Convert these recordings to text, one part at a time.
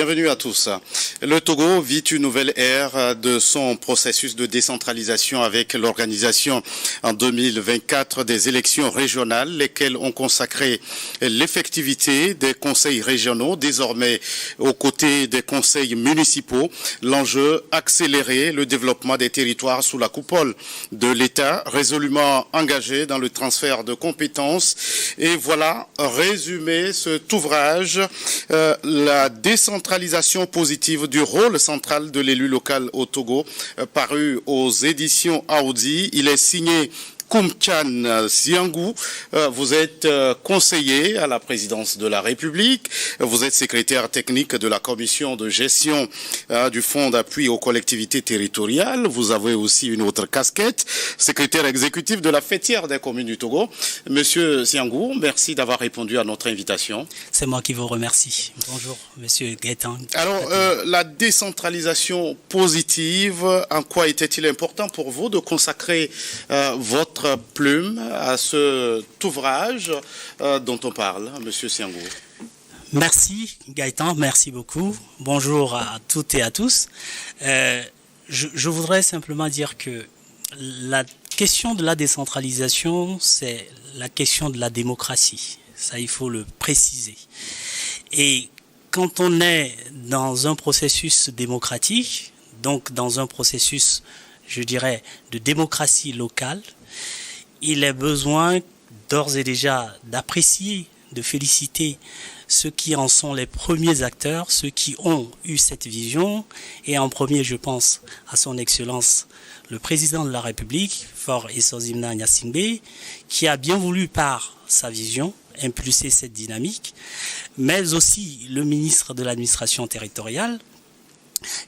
Bienvenue à tous. Le Togo vit une nouvelle ère de son processus de décentralisation avec l'organisation en 2024 des élections régionales, lesquelles ont consacré l'effectivité des conseils régionaux, désormais aux côtés des conseils municipaux. L'enjeu, accélérer le développement des territoires sous la coupole de l'État, résolument engagé dans le transfert de compétences. Et voilà, résumé cet ouvrage, la décentralisation positive du rôle central de l'élu local au Togo, paru aux éditions Aoudi. Il est signé Koumchan Ziangou. Vous êtes conseiller à la présidence de la République. Vous êtes secrétaire technique de la commission de gestion du Fonds d'appui aux collectivités territoriales. Vous avez aussi une autre casquette, secrétaire exécutif de la fêtière des communes du Togo. Monsieur Ziangou, merci d'avoir répondu à notre invitation. C'est moi qui vous remercie. Bonjour, monsieur Gaëtan. Alors, la décentralisation positive, en quoi était-il important pour vous de consacrer votre plume à cet ouvrage dont on parle, monsieur Ziangou? Merci Gaëtan, merci beaucoup. Bonjour à toutes et à tous. Je voudrais simplement dire que la question de la décentralisation, c'est la question de la démocratie. Ça, il faut le préciser. Et quand on est dans un processus démocratique, donc dans un processus, je dirais, de démocratie locale, il est besoin d'ores et déjà d'apprécier, de féliciter ceux qui en sont les premiers acteurs, ceux qui ont eu cette vision. Et en premier, je pense à son Excellence, le président de la République, Faure Essozimna Gnassingbé, qui a bien voulu par sa vision impulser cette dynamique, mais aussi le ministre de l'administration territoriale,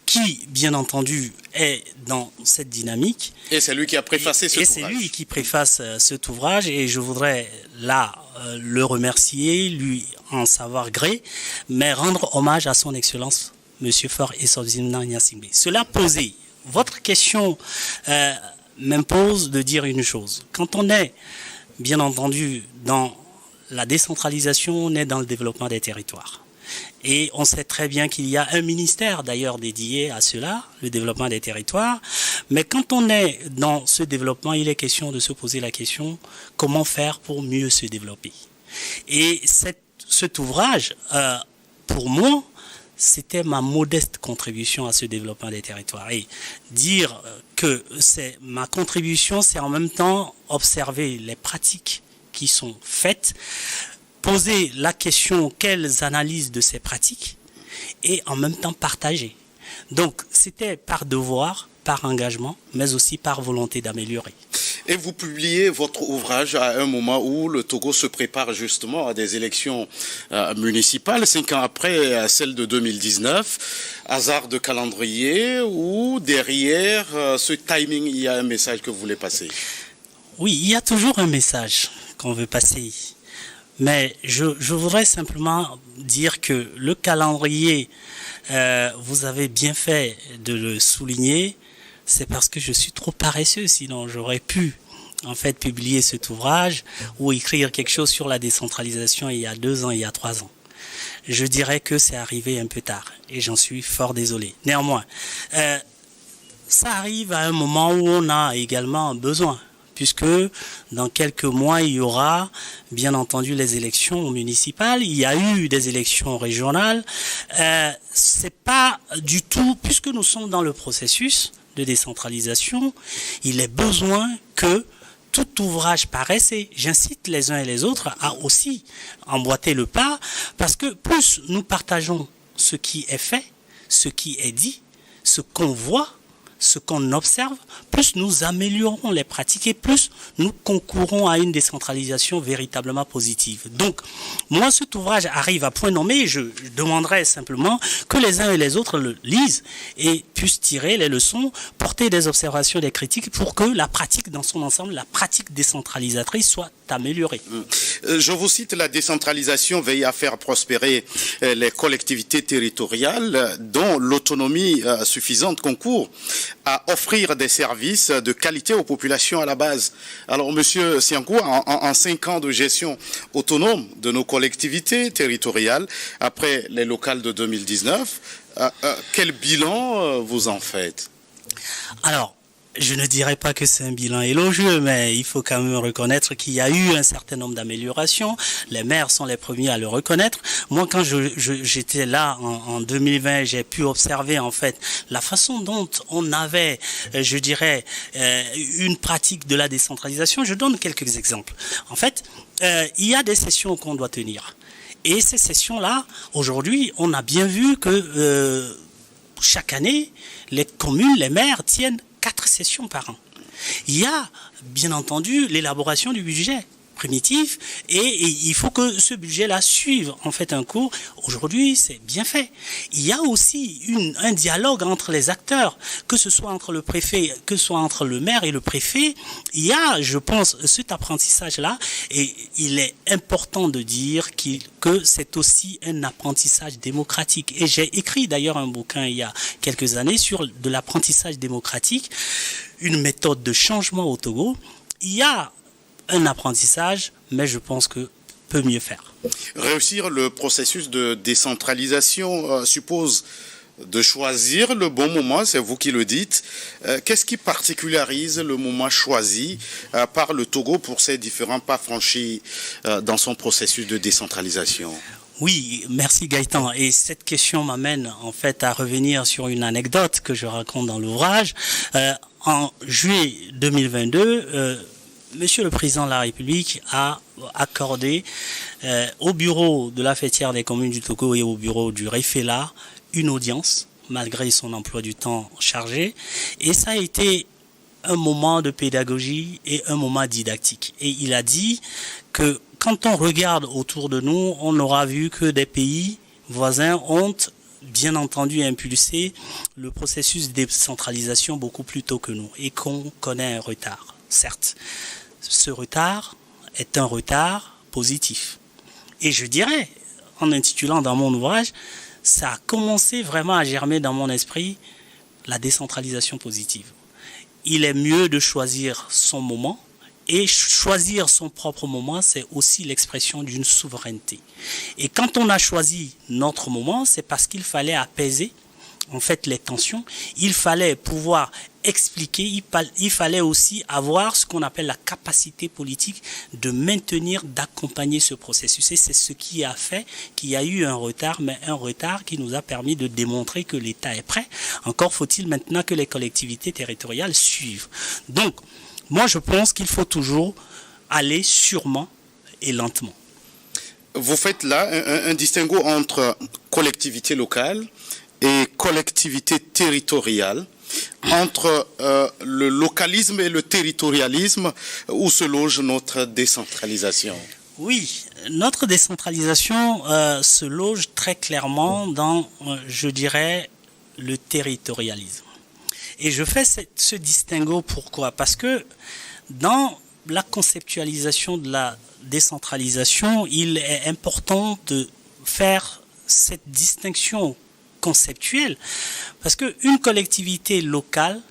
qui, bien entendu, est dans cette dynamique. Et c'est lui qui a préfacé cet ouvrage. Et c'est lui qui préface cet ouvrage, et je voudrais là le remercier, lui en savoir gré, mais rendre hommage à son Excellence, M. Faure Essozimna Gnassingbé. Cela posé, votre question m'impose de dire une chose. Quand on est, bien entendu, dans la décentralisation, on est dans le développement des territoires. Et on sait très bien qu'il y a un ministère d'ailleurs dédié à cela, le développement des territoires. Mais quand on est dans ce développement, il est question de se poser la question comment faire pour mieux se développer. Et cet ouvrage, pour moi, c'était ma modeste contribution à ce développement des territoires. Et dire que c'est ma contribution, c'est en même temps observer les pratiques qui sont faites, poser la question quelles analyses de ces pratiques et en même temps partager. Donc c'était par devoir, par engagement, mais aussi par volonté d'améliorer. Et vous publiez votre ouvrage à un moment où le Togo se prépare justement à des élections municipales, 5 ans après celle de 2019. Hasard de calendrier ou derrière ce timing, il y a un message que vous voulez passer? Oui, il y a toujours un message qu'on veut passer. Mais je voudrais simplement dire que le calendrier, vous avez bien fait de le souligner, c'est parce que je suis trop paresseux, sinon j'aurais pu en fait publier cet ouvrage ou écrire quelque chose sur la décentralisation il y a 2 ans, il y a 3 ans. Je dirais que c'est arrivé un peu tard et j'en suis fort désolé. Néanmoins, ça arrive à un moment où on a également besoin, puisque dans quelques mois, il y aura bien entendu les élections municipales. Il y a eu des élections régionales. C'est pas du tout, puisque nous sommes dans le processus de décentralisation, il est besoin que tout ouvrage paraisse, et j'incite les uns et les autres à aussi emboîter le pas, parce que plus nous partageons ce qui est fait, ce qui est dit, ce qu'on voit, ce qu'on observe, plus nous améliorons les pratiques et plus nous concourons à une décentralisation véritablement positive. Donc, moi, cet ouvrage arrive à point nommé et je demanderais simplement que les uns et les autres le lisent et puissent tirer les leçons, porter des observations, des critiques pour que la pratique dans son ensemble, la pratique décentralisatrice soit améliorée. Je vous cite, la décentralisation veille à faire prospérer les collectivités territoriales dont l'autonomie suffisante concourt à offrir des services de qualité aux populations à la base. Alors, Monsieur Siankou, en 5 ans de gestion autonome de nos collectivités territoriales, après les locales de 2019, quel bilan vous en faites? Alors, je ne dirais pas que c'est un bilan élogieux, mais il faut quand même reconnaître qu'il y a eu un certain nombre d'améliorations. Les maires sont les premiers à le reconnaître. Moi, quand j'étais là en 2020, j'ai pu observer en fait la façon dont on avait, je dirais, une pratique de la décentralisation. Je donne quelques exemples. En fait, il y a des sessions qu'on doit tenir. Et ces sessions-là, aujourd'hui, on a bien vu que chaque année, les communes, les maires tiennent 4 sessions par an. Il y a, bien entendu, l'élaboration du budget primitif et il faut que ce budget-là suive en fait un cours. Aujourd'hui, c'est bien fait. Il y a aussi un dialogue entre les acteurs, que ce soit entre le préfet, que ce soit entre le maire et le préfet. Il y a, je pense, cet apprentissage-là et il est important de dire que c'est aussi un apprentissage démocratique. Et j'ai écrit d'ailleurs un bouquin il y a quelques années sur de l'apprentissage démocratique, une méthode de changement au Togo. Il y a un apprentissage, mais je pense que peut mieux faire. Réussir le processus de décentralisation suppose de choisir le bon moment, c'est vous qui le dites. Qu'est-ce qui particularise le moment choisi par le Togo pour ces différents pas franchis dans son processus de décentralisation? Oui, merci Gaëtan. Et cette question m'amène en fait à revenir sur une anecdote que je raconte dans l'ouvrage. En juillet 2022, Monsieur le Président de la République a accordé au bureau de la fêtière des communes du Togo et au bureau du REFELA une audience, malgré son emploi du temps chargé. Et ça a été un moment de pédagogie et un moment didactique. Et il a dit que quand on regarde autour de nous, on aura vu que des pays voisins ont bien entendu impulsé le processus de décentralisation beaucoup plus tôt que nous et qu'on connaît un retard. Certes, ce retard est un retard positif. Et je dirais, en intitulant dans mon ouvrage, ça a commencé vraiment à germer dans mon esprit la décentralisation positive. Il est mieux de choisir son moment, et choisir son propre moment, c'est aussi l'expression d'une souveraineté. Et quand on a choisi notre moment, c'est parce qu'il fallait apaiser en fait les tensions, il fallait pouvoir expliquer, il fallait aussi avoir ce qu'on appelle la capacité politique de maintenir, d'accompagner ce processus. Et c'est ce qui a fait qu'il y a eu un retard, mais un retard qui nous a permis de démontrer que l'État est prêt. Encore faut-il maintenant que les collectivités territoriales suivent. Donc, moi je pense qu'il faut toujours aller sûrement et lentement. Vous faites là un distinguo entre collectivité locale et collectivité territoriale, entre le localisme et le territorialisme, où se loge notre décentralisation? Oui, notre décentralisation se loge très clairement dans, je dirais, le territorialisme. Et je fais ce distinguo pourquoi? Parce que dans la conceptualisation de la décentralisation, il est important de faire cette distinction conceptuelle, parce qu'une collectivité locale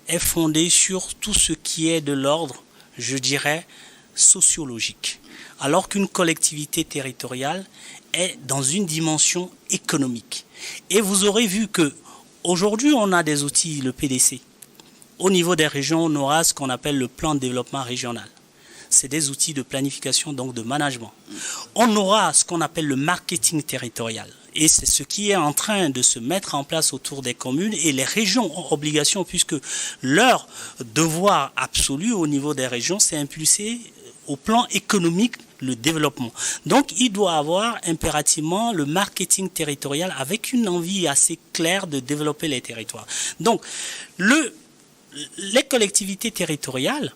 est fondée sur tout ce qui est de l'ordre, je dirais, sociologique, alors qu'une collectivité territoriale est dans une dimension économique. Et vous aurez vu que aujourd'hui on a des outils, le PDC. Au niveau des régions, on aura ce qu'on appelle le plan de développement régional. C'est des outils de planification, donc de management. On aura ce qu'on appelle le marketing territorial. Et c'est ce qui est en train de se mettre en place autour des communes. Et les régions ont obligation, puisque leur devoir absolu au niveau des régions, c'est impulser au plan économique le développement. Donc, il doit avoir impérativement le marketing territorial avec une envie assez claire de développer les territoires. Donc, les collectivités territoriales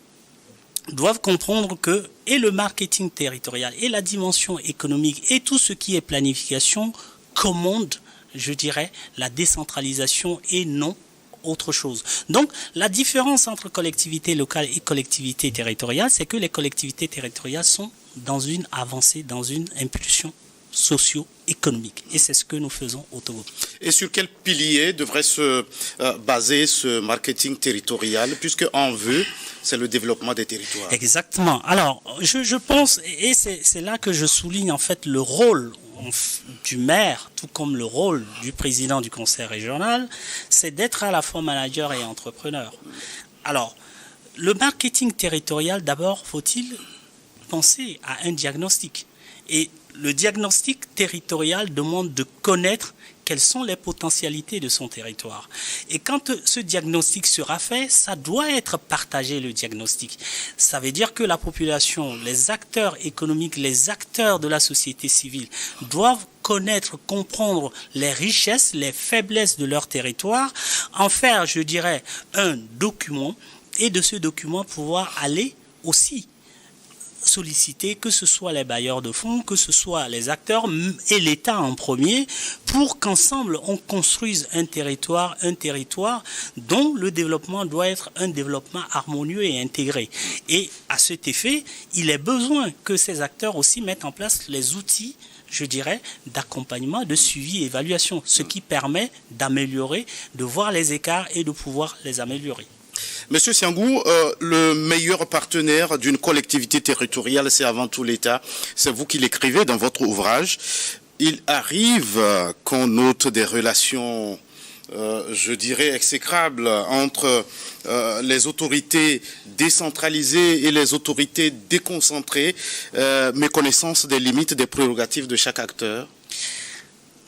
doivent comprendre que et le marketing territorial et la dimension économique et tout ce qui est planification commande, je dirais, la décentralisation et non autre chose. Donc, la différence entre collectivité locale et collectivité territoriale, c'est que les collectivités territoriales sont dans une avancée, dans une impulsion socio-économique. Et c'est ce que nous faisons au Togo. Et sur quel pilier devrait se baser ce marketing territorial, puisque en vue, c'est le développement des territoires? Exactement. Alors, je pense, et c'est là que je souligne en fait le rôle du maire, tout comme le rôle du président du conseil régional, c'est d'être à la fois manager et entrepreneur. Alors, le marketing territorial, d'abord, faut-il penser à un diagnostic. Et le diagnostic territorial demande de connaître quelles sont les potentialités de son territoire. Et quand ce diagnostic sera fait, ça doit être partagé, le diagnostic. Ça veut dire que la population, les acteurs économiques, les acteurs de la société civile doivent connaître, comprendre les richesses, les faiblesses de leur territoire, en faire, je dirais, un document, et de ce document pouvoir aller aussi solliciter, que ce soit les bailleurs de fonds, que ce soit les acteurs et l'État en premier, pour qu'ensemble on construise un territoire dont le développement doit être un développement harmonieux et intégré. Et à cet effet, il est besoin que ces acteurs aussi mettent en place les outils, je dirais, d'accompagnement, de suivi et évaluation, ce qui permet d'améliorer, de voir les écarts et de pouvoir les améliorer. Monsieur Siangou, le meilleur partenaire d'une collectivité territoriale, c'est avant tout l'État. C'est vous qui l'écrivez dans votre ouvrage. Il arrive qu'on note des relations, je dirais, exécrables entre les autorités décentralisées et les autorités déconcentrées, méconnaissance des limites des prérogatives de chaque acteur.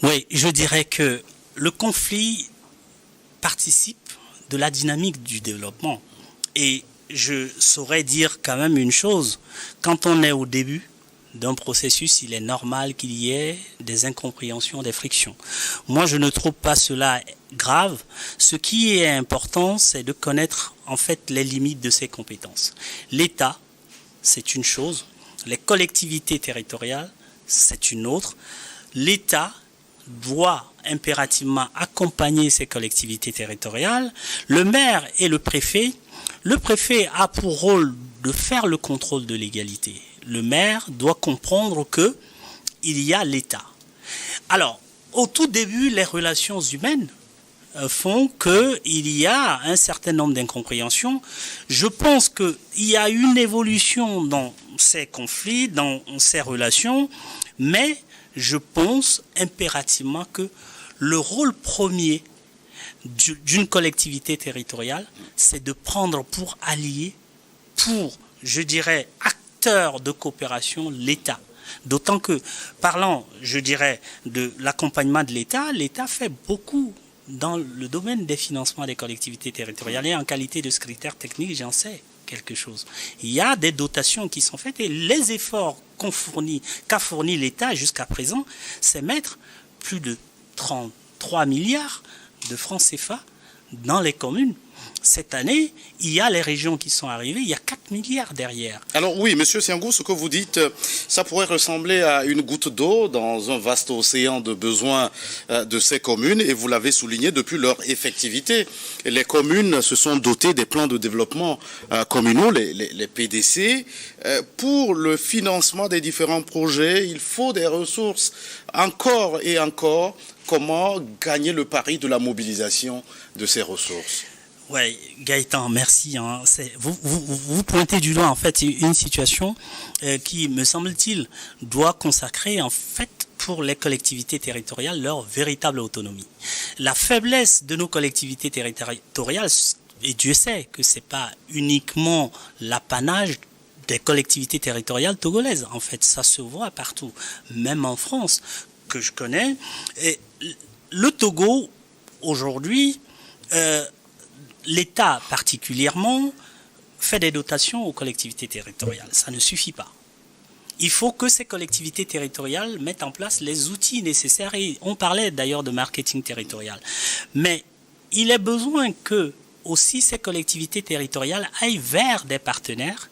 Oui, je dirais que le conflit participe de la dynamique du développement. Et je saurais dire quand même une chose, quand on est au début d'un processus, il est normal qu'il y ait des incompréhensions, des frictions. Moi, je ne trouve pas cela grave. Ce qui est important, c'est de connaître en fait les limites de ses compétences. L'État, c'est une chose. Les collectivités territoriales, c'est une autre. L'État doit impérativement accompagner ces collectivités territoriales. Le maire et le préfet a pour rôle de faire le contrôle de légalité. Le maire doit comprendre que il y a l'État. Alors, au tout début, les relations humaines font qu'il y a un certain nombre d'incompréhensions. Je pense qu'il y a une évolution dans ces conflits, dans ces relations, mais je pense impérativement que le rôle premier d'une collectivité territoriale, c'est de prendre pour allié, pour, je dirais, acteur de coopération, l'État. D'autant que, parlant, je dirais, de l'accompagnement de l'État, l'État fait beaucoup dans le domaine des financements des collectivités territoriales. Et en qualité de secrétaire technique, j'en sais quelque chose. Il y a des dotations qui sont faites et les efforts qu'a fourni l'État jusqu'à présent, c'est mettre plus de 33 milliards de francs CFA dans les communes. Cette année, il y a les régions qui sont arrivées, il y a 4 milliards derrière. Alors oui, monsieur Siangou, ce que vous dites, ça pourrait ressembler à une goutte d'eau dans un vaste océan de besoins de ces communes, et vous l'avez souligné depuis leur effectivité. Les communes se sont dotées des plans de développement communaux, les PDC. Pour le financement des différents projets, il faut des ressources encore et encore. Comment gagner le pari de la mobilisation de ces ressources? Oui, Gaëtan, merci. Vous pointez du doigt en fait une situation qui, me semble-t-il, doit consacrer en fait pour les collectivités territoriales leur véritable autonomie. La faiblesse de nos collectivités territoriales, et Dieu sait que c'est pas uniquement l'apanage des collectivités territoriales togolaises. En fait, ça se voit partout, même en France, que je connais. Et le Togo, aujourd'hui, l'État particulièrement fait des dotations aux collectivités territoriales. Ça ne suffit pas. Il faut que ces collectivités territoriales mettent en place les outils nécessaires. Et on parlait d'ailleurs de marketing territorial. Mais il est besoin que aussi ces collectivités territoriales aillent vers des partenaires.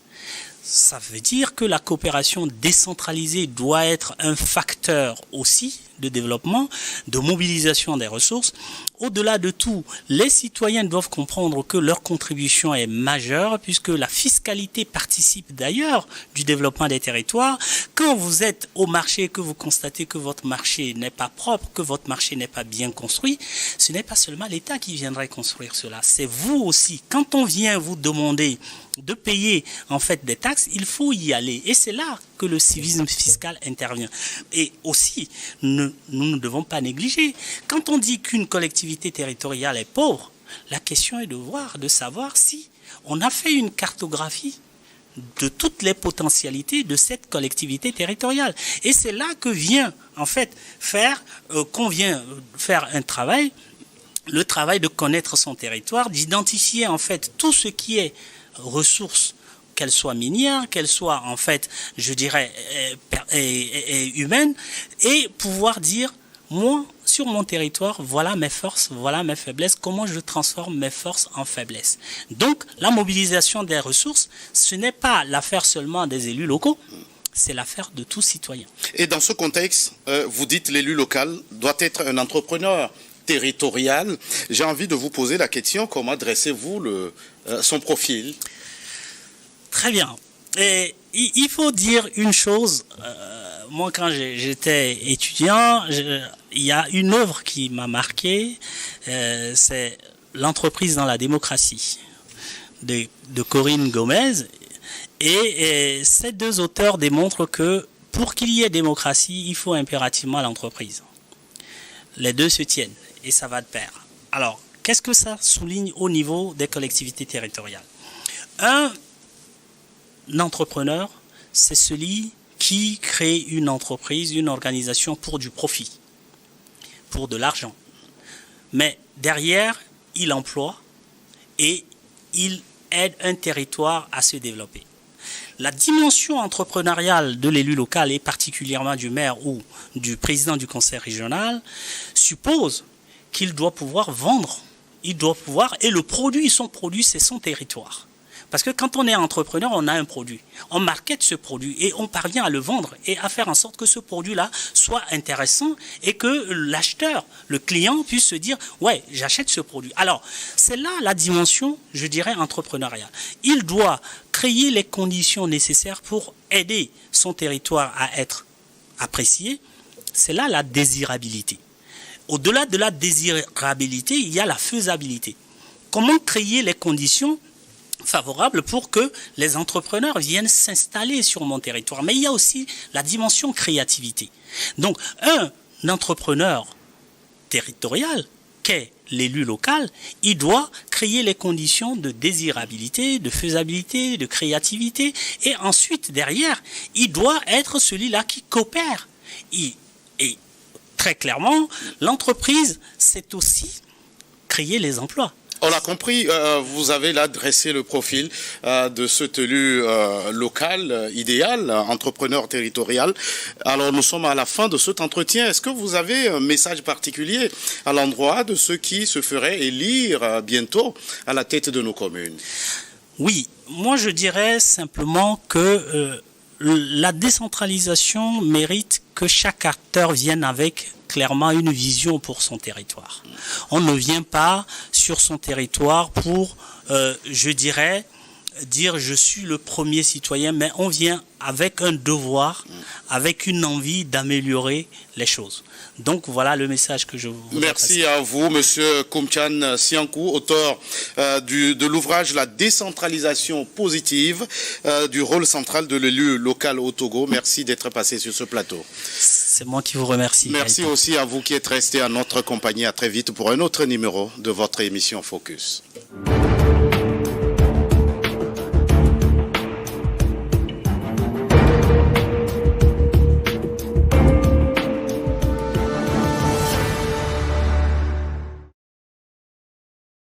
Ça veut dire que la coopération décentralisée doit être un facteur aussi de développement, de mobilisation des ressources. Au-delà de tout, les citoyens doivent comprendre que leur contribution est majeure puisque la fiscalité participe d'ailleurs du développement des territoires. Quand vous êtes au marché et que vous constatez que votre marché n'est pas propre, que votre marché n'est pas bien construit, ce n'est pas seulement l'État qui viendrait construire cela, c'est vous aussi. Quand on vient vous demander de payer en fait des taxes, il faut y aller. Et c'est là que le civisme fiscal intervient. Et aussi, nous ne devons pas négliger. Quand on dit qu'une collectivité territoriale est pauvre, la question est de savoir si on a fait une cartographie de toutes les potentialités de cette collectivité territoriale. Et c'est là que vient en fait qu'on vient faire un travail, le travail de connaître son territoire, d'identifier en fait tout ce qui est ressources, qu'elles soient minières, qu'elles soient en fait, je dirais, humaines, et pouvoir dire, moi, sur mon territoire, voilà mes forces, voilà mes faiblesses, comment je transforme mes forces en faiblesses. Donc, la mobilisation des ressources, ce n'est pas l'affaire seulement des élus locaux, c'est l'affaire de tout citoyen. Et dans ce contexte, vous dites l'élu local doit être un entrepreneur territorial. J'ai envie de vous poser la question, comment dressez-vous son profil? Très bien. Et il faut dire une chose, moi quand j'étais étudiant, il y a une œuvre qui m'a marqué, c'est L'entreprise dans la démocratie de Corinne Gomez. Et ces deux auteurs démontrent que pour qu'il y ait démocratie, il faut impérativement l'entreprise. Les deux se tiennent et ça va de pair. Alors, qu'est-ce que ça souligne au niveau des collectivités territoriales? Un entrepreneur, c'est celui qui crée une entreprise, une organisation pour du profit, pour de l'argent. Mais derrière, il emploie et il aide un territoire à se développer. La dimension entrepreneuriale de l'élu local et particulièrement du maire ou du président du conseil régional suppose qu'il doit pouvoir vendre, il doit pouvoir, et le produit, son produit, c'est son territoire. Parce que quand on est entrepreneur, on a un produit. On market ce produit et on parvient à le vendre et à faire en sorte que ce produit-là soit intéressant et que l'acheteur, le client puisse se dire « ouais, j'achète ce produit ». Alors, c'est là la dimension, je dirais, entrepreneuriale. Il doit créer les conditions nécessaires pour aider son territoire à être apprécié. C'est là la désirabilité. Au-delà de la désirabilité, il y a la faisabilité. Comment créer les conditions favorables pour que les entrepreneurs viennent s'installer sur mon territoire? Mais il y a aussi la dimension créativité. Donc, un entrepreneur territorial, qu'est l'élu local, il doit créer les conditions de désirabilité, de faisabilité, de créativité. Et ensuite, derrière, il doit être celui-là qui coopère. Et très clairement, l'entreprise, c'est aussi créer les emplois. On l'a compris, vous avez là dressé le profil de cet élu local idéal, entrepreneur territorial. Alors nous sommes à la fin de cet entretien. Est-ce que vous avez un message particulier à l'endroit de ceux qui se feraient élire bientôt à la tête de nos communes? Oui, moi je dirais simplement que la décentralisation mérite que chaque acteur vienne avec clairement une vision pour son territoire. On ne vient pas sur son territoire pour, je dirais, dire je suis le premier citoyen, mais on vient avec un devoir, avec une envie d'améliorer les choses. Donc voilà le message que je vous voudrais Merci passer. à vous, Monsieur Koumtchan Siankou, auteur de l'ouvrage La décentralisation positive du rôle central de l'élu local au Togo. Merci d'être passé sur ce plateau. C'est moi qui vous remercie. Merci aussi à vous qui êtes resté à notre compagnie. À très vite pour un autre numéro de votre émission Focus.